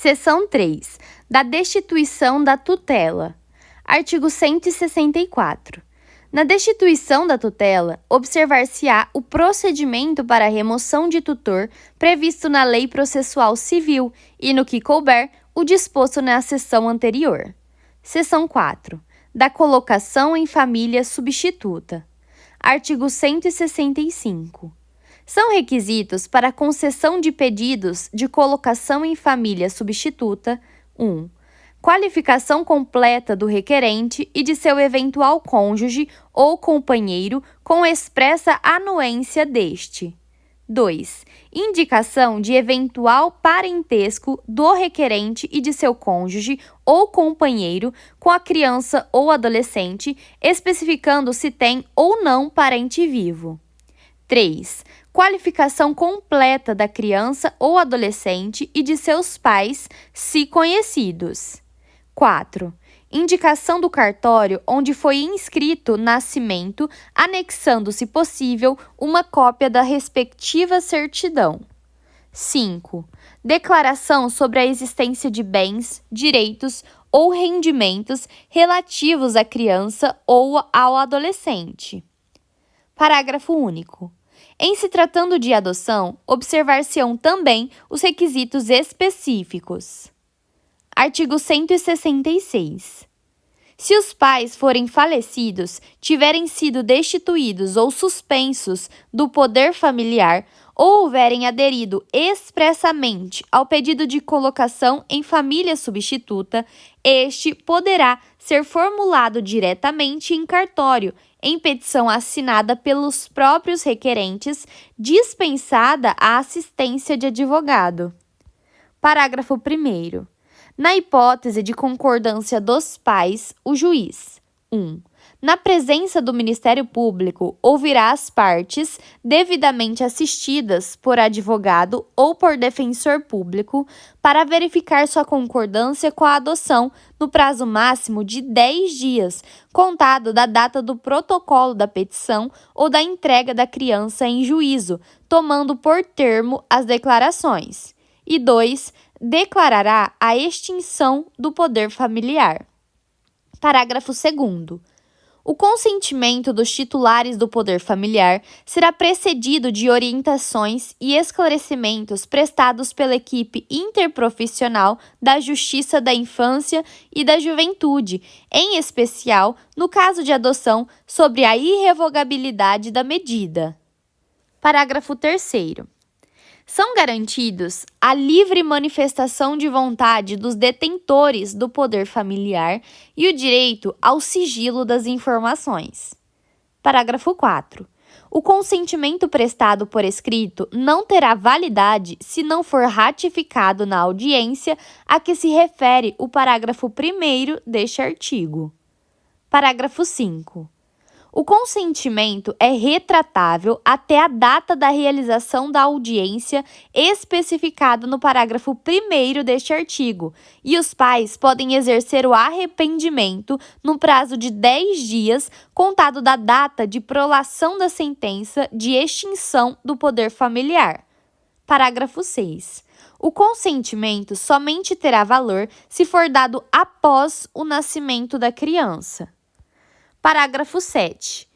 Seção 3. Da destituição da tutela. Artigo 164. Na destituição da tutela, observar-se-á o procedimento para a remoção de tutor previsto na Lei Processual Civil e, no que couber, o disposto na seção anterior. Seção 4. Da colocação em família substituta. Artigo 165. São requisitos para a concessão de pedidos de colocação em família substituta: 1. Qualificação completa do requerente e de seu eventual cônjuge ou companheiro com expressa anuência deste. 2. Indicação de eventual parentesco do requerente e de seu cônjuge ou companheiro com a criança ou adolescente, especificando se tem ou não parente vivo. 3. Qualificação completa da criança ou adolescente e de seus pais, se conhecidos. 4. Indicação do cartório onde foi inscrito nascimento, anexando, se possível, uma cópia da respectiva certidão. 5. Declaração sobre a existência de bens, direitos ou rendimentos relativos à criança ou ao adolescente. Parágrafo único. Em se tratando de adoção, observar-se-ão também os requisitos específicos. Artigo 166. Se os pais forem falecidos, tiverem sido destituídos ou suspensos do poder familiar ou houverem aderido expressamente ao pedido de colocação em família substituta, este poderá ser formulado diretamente em cartório, em petição assinada pelos próprios requerentes, dispensada a assistência de advogado. Parágrafo 1º. Na hipótese de concordância dos pais, o juiz: 1. Na presença do Ministério Público, ouvirá as partes, devidamente assistidas por advogado ou por defensor público, para verificar sua concordância com a adoção no prazo máximo de 10 dias, contado da data do protocolo da petição ou da entrega da criança em juízo, tomando por termo as declarações. E 2. Declarará a extinção do poder familiar. Parágrafo 2º. O consentimento dos titulares do poder familiar será precedido de orientações e esclarecimentos prestados pela equipe interprofissional da Justiça da Infância e da Juventude, em especial, no caso de adoção, sobre a irrevogabilidade da medida. Parágrafo 3º. São garantidos a livre manifestação de vontade dos detentores do poder familiar e o direito ao sigilo das informações. Parágrafo 4. O consentimento prestado por escrito não terá validade se não for ratificado na audiência a que se refere o parágrafo 1º deste artigo. Parágrafo 5. O consentimento é retratável até a data da realização da audiência especificada no parágrafo 1º deste artigo, e os pais podem exercer o arrependimento no prazo de 10 dias, contado da data de prolação da sentença de extinção do poder familiar. Parágrafo 6. O consentimento somente terá valor se for dado após o nascimento da criança. Parágrafo 7.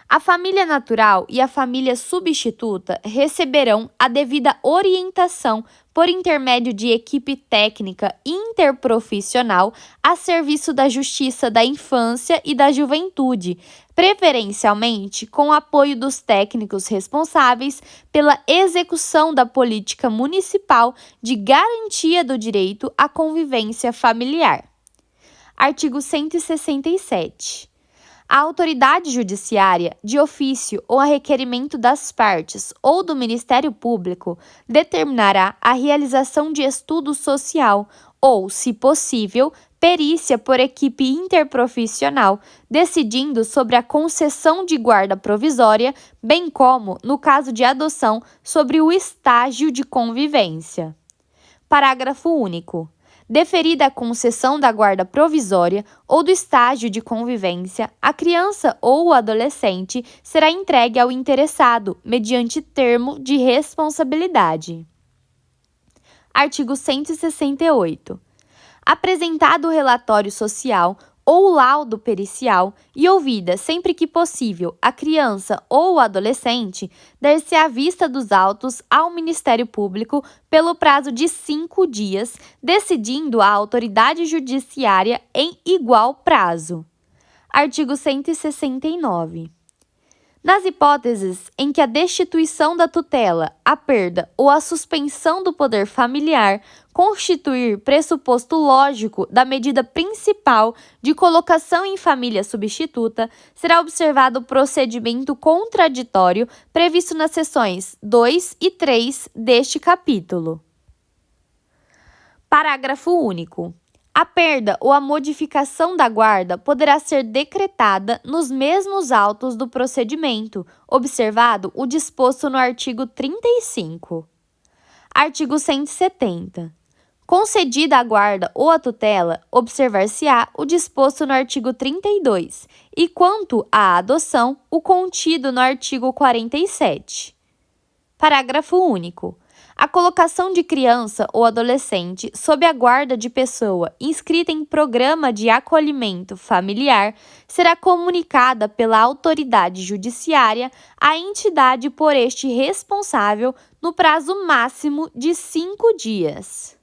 A família natural e a família substituta receberão a devida orientação por intermédio de equipe técnica interprofissional a serviço da Justiça da Infância e da Juventude, preferencialmente com o apoio dos técnicos responsáveis pela execução da política municipal de garantia do direito à convivência familiar. Artigo 167. A autoridade judiciária, de ofício ou a requerimento das partes ou do Ministério Público, determinará a realização de estudo social ou, se possível, perícia por equipe interprofissional, decidindo sobre a concessão de guarda provisória, bem como, no caso de adoção, sobre o estágio de convivência. Parágrafo único. Deferida a concessão da guarda provisória ou do estágio de convivência, a criança ou o adolescente será entregue ao interessado, mediante termo de responsabilidade. Artigo 168. Apresentado o relatório social ou laudo pericial e ouvida, sempre que possível, a criança ou o adolescente, dar-se-á vista dos autos ao Ministério Público pelo prazo de 5 dias, decidindo a autoridade judiciária em igual prazo. Artigo 169. Nas hipóteses em que a destituição da tutela, a perda ou a suspensão do poder familiar constituir pressuposto lógico da medida principal de colocação em família substituta, será observado o procedimento contraditório previsto nas seções 2 e 3 deste capítulo. Parágrafo único. A perda ou a modificação da guarda poderá ser decretada nos mesmos autos do procedimento, observado o disposto no artigo 35. Artigo 170. Concedida a guarda ou a tutela, observar-se-á o disposto no artigo 32 e, quanto à adoção, o contido no artigo 47. Parágrafo único. A colocação de criança ou adolescente sob a guarda de pessoa inscrita em programa de acolhimento familiar será comunicada pela autoridade judiciária à entidade por este responsável no prazo máximo de 5 dias.